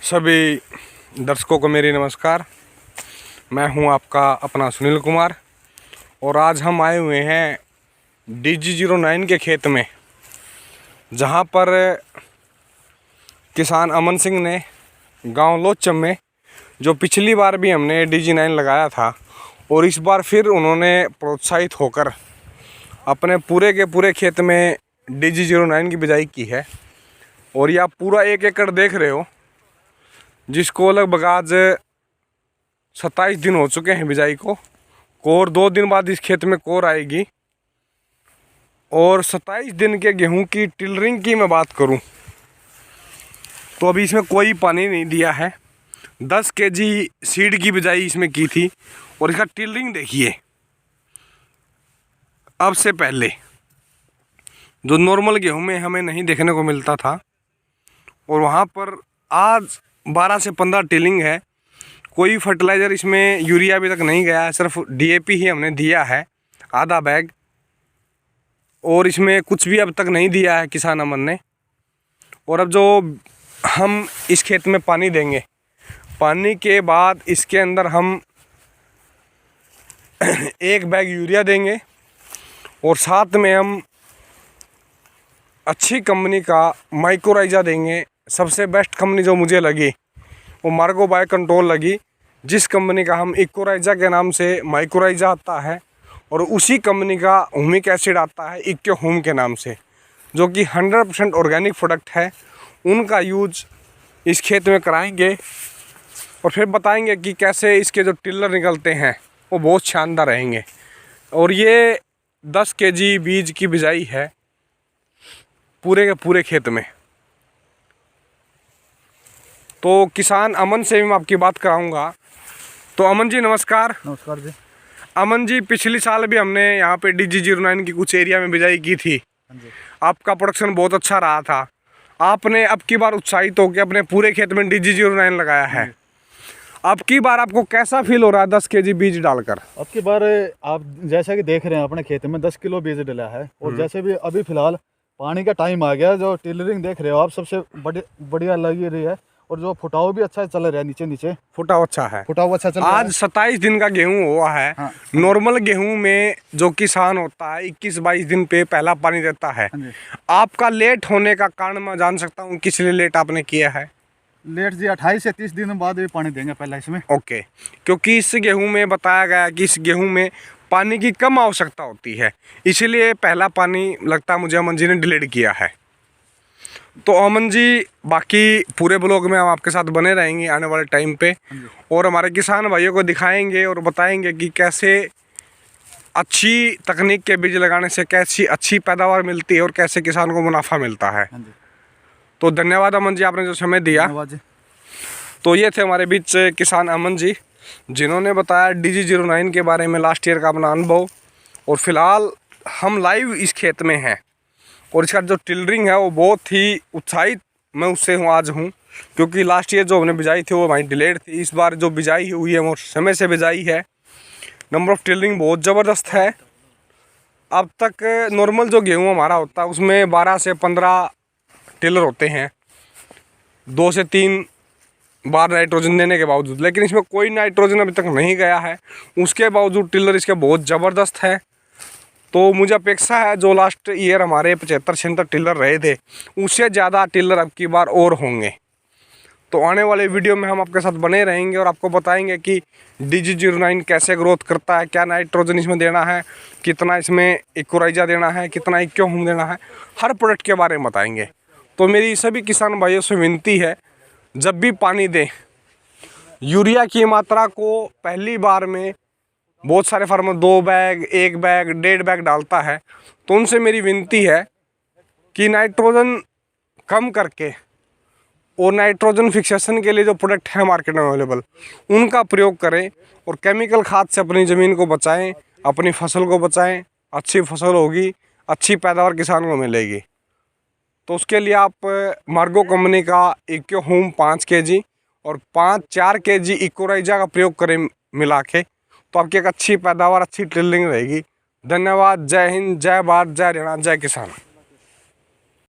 सभी दर्शकों को मेरी नमस्कार। मैं हूं आपका अपना सुनील कुमार और आज हम आए हुए हैं DG09 के खेत में, जहां पर किसान अमन सिंह ने गांव लोचम में, जो पिछली बार भी हमने DG9 लगाया था और इस बार फिर उन्होंने प्रोत्साहित होकर अपने पूरे के पूरे खेत में DG09 की बिजाई की है। और ये आप पूरा 1 एकड़ देख रहे हो, जिसको लगभग आज 27 दिन हो चुके हैं बिजाई को। कोर 2 दिन बाद इस खेत में कोर आएगी। और 27 दिन के गेहूं की टिलरिंग की मैं बात करूं तो अभी इसमें कोई पानी नहीं दिया है। 10 kg सीड की बिजाई इसमें की थी और इसका टिलरिंग देखिए। अब से पहले जो नॉर्मल गेहूं में हमें नहीं देखने को मिलता था, और वहाँ पर आज 12 से 15 टिलिंग है। कोई फर्टिलाइज़र इसमें यूरिया अभी तक नहीं गया है, सिर्फ DAP ही हमने दिया है, आधा बैग। और इसमें कुछ भी अब तक नहीं दिया है किसान अमन ने। और अब जो हम इस खेत में पानी देंगे, पानी के बाद इसके अंदर हम 1 बैग यूरिया देंगे और साथ में हम अच्छी कंपनी का माइक्रोराइजा देंगे। सबसे बेस्ट कंपनी जो मुझे लगी वो मार्गो बायो कंट्रोल लगी, जिस कंपनी का हम इकोराइजा के नाम से माइक्रोराइजा आता है, और उसी कंपनी का ह्यूमिक एसिड आता है इक्यो होम के नाम से, जो कि 100% ऑर्गेनिक प्रोडक्ट है। उनका यूज इस खेत में कराएंगे और फिर बताएंगे कि कैसे इसके जो टिल्लर निकलते हैं वो बहुत शानदार रहेंगे। और ये 10 kg बीज की बिजाई है पूरे के पूरे खेत में। तो किसान अमन से भी मैं आपकी बात कराऊंगा। तो अमन जी नमस्कार। नमस्कार जी। अमन जी, पिछली साल भी हमने यहाँ पे DG09 की कुछ एरिया में बिजाई की थी। आपका प्रोडक्शन बहुत अच्छा रहा था। आपने अब की बार उत्साहित होकर अपने पूरे खेत में DG09 लगाया है। अब की बार आपको कैसा फील हो रहा है 10 kg बीज डालकर? अब की बार आप जैसा कि देख रहे हैं अपने खेत में 10 किलो बीज डला है। और जैसे भी अभी फिलहाल पानी का टाइम आ गया, जो टिलरिंग देख रहे हो आप, सबसे बढ़िया लगी रही है। और जो फुटाव भी अच्छा चल रहा है, नीचे फुटाव अच्छा है। फुटाव अच्छा चल रहा है। आज 27 दिन का गेहूं हुआ है। हाँ। नॉर्मल गेहूं में जो किसान होता है 21-22 दिन पे पहला पानी देता है। आपका लेट होने का कारण मैं जान सकता हूं, किस लिए लेट आपने किया है? लेट जी 28 से 30 दिन बाद भी पानी देंगे पहला इसमें। ओके, क्योंकि इस गेहूं में बताया गया कि इस गेहूं में पानी की कम आवश्यकता होती है, इसलिए पहला पानी लगता है मुझे अमन जी ने डिलेड किया है। तो अमन जी, बाकी पूरे ब्लॉग में हम आपके साथ बने रहेंगे आने वाले टाइम पे, और हमारे किसान भाइयों को दिखाएंगे और बताएंगे कि कैसे अच्छी तकनीक के बीज लगाने से कैसी अच्छी पैदावार मिलती है और कैसे किसान को मुनाफा मिलता है। तो धन्यवाद अमन जी, आपने जो समय दिया। तो ये थे हमारे बीच किसान अमन जी, जिन्होंने बताया DG09 के बारे में लास्ट ईयर का अपना अनुभव। और फिलहाल हम लाइव इस खेत में हैं और इसका जो टिलरिंग है वो बहुत ही उत्साहित मैं उससे आज हूँ, क्योंकि लास्ट ईयर जो हमने बिजाई थी वो हमारी डिलेड थी। इस बार जो बिजाई हुई है वो समय से बिजाई है। नंबर ऑफ़ टिलरिंग बहुत ज़बरदस्त है। अब तक नॉर्मल जो गेहूँ हमारा होता है उसमें 12 से 15 टिलर होते हैं, 2 से 3 बार नाइट्रोजन देने के बावजूद, लेकिन इसमें कोई नाइट्रोजन अभी तक नहीं गया है। उसके बावजूद टिलर इसके बहुत ज़बरदस्त है। तो मुझे अपेक्षा है जो लास्ट ईयर हमारे 75-76 टिलर रहे थे, उससे ज़्यादा टिलर अब की बार और होंगे। तो आने वाले वीडियो में हम आपके साथ बने रहेंगे और आपको बताएंगे कि DG09 कैसे ग्रोथ करता है, क्या नाइट्रोजन इसमें देना है, कितना इसमें इकोराइजा देना है, कितना इक्यो होम देना है, हर प्रोडक्ट के बारे में बताएंगे। तो मेरी सभी किसान भाइयों से विनती है, जब भी पानी दें, यूरिया की मात्रा को पहली बार में बहुत सारे फार्मर 2 बैग, 1 बैग, 1.5 बैग डालता है। तो उनसे मेरी विनती है कि नाइट्रोजन कम करके और नाइट्रोजन फिक्सेशन के लिए जो प्रोडक्ट है मार्केट में अवेलेबल, उनका प्रयोग करें और केमिकल खाद से अपनी ज़मीन को बचाएं, अपनी फसल को बचाएं। अच्छी फसल होगी, अच्छी पैदावार किसान को मिलेगी। तो उसके लिए आप मार्गो कंपनी का इक्यो होम 5 kg और 4 kg इकोराइजा का प्रयोग करें मिला के, तो आपकी एक अच्छी पैदावार, अच्छी टिलरिंग रहेगी। धन्यवाद। जय हिंद, जय भारत, जय हरियाणा, जय किसान।